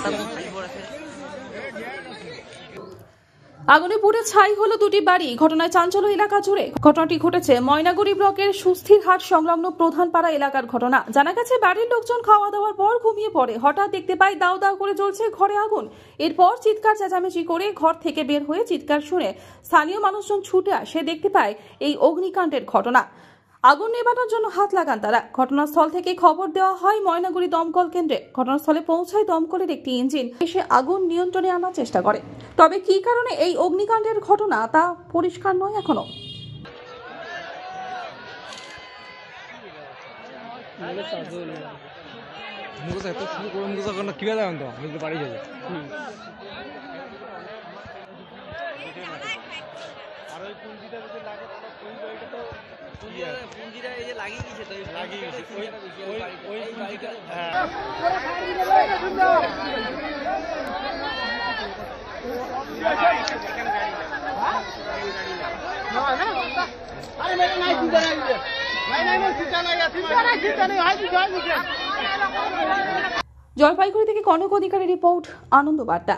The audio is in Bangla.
হঠাৎ আগুনে পুড়ে ছাই হলো দুটি বাড়ি। ঘটনায় চাঞ্চল্য এলাকা জুড়ে। ঘটনাটি ঘটেছে ময়নাগুড়ি ব্লকের সুস্থিরহাট সংলগ্ন প্রধানপাড়া এলাকার ঘটনা। জানা গেছে, বাড়ির লোকজন খাওয়া দাওয়ার পর ঘুমিয়ে পড়ে। হঠাৎ দেখতে পায় দাউ দাউ করে জ্বলছে ঘরে আগুন। এরপর চিৎকার চেঁচামেচি করে ঘর থেকে বের হয়ে চিৎকার শুনে স্থানীয় মানুষজন ছুটে আসে। দেখতে পায় এই অগ্নিকাণ্ডের ঘটনা। আগুন নেভানোর জন্য হাত লাগান তারা। ঘটনাস্থল থেকে খবর দেওয়া হয় ময়নাগুড়ি দমকল কেন্দ্রে। ঘটনাস্থলে পৌঁছায় দমকলের একটি ইঞ্জিন, এসে আগুন নিয়ন্ত্রণে আনার চেষ্টা করে। তবে কী কারণে এই অগ্নিকাণ্ডের ঘটনা তা পরিষ্কার নয় এখনো। জলপাইগুড়ি থেকে কনক অধিকারী রিপোর্ট, আনন্দ বার্তা।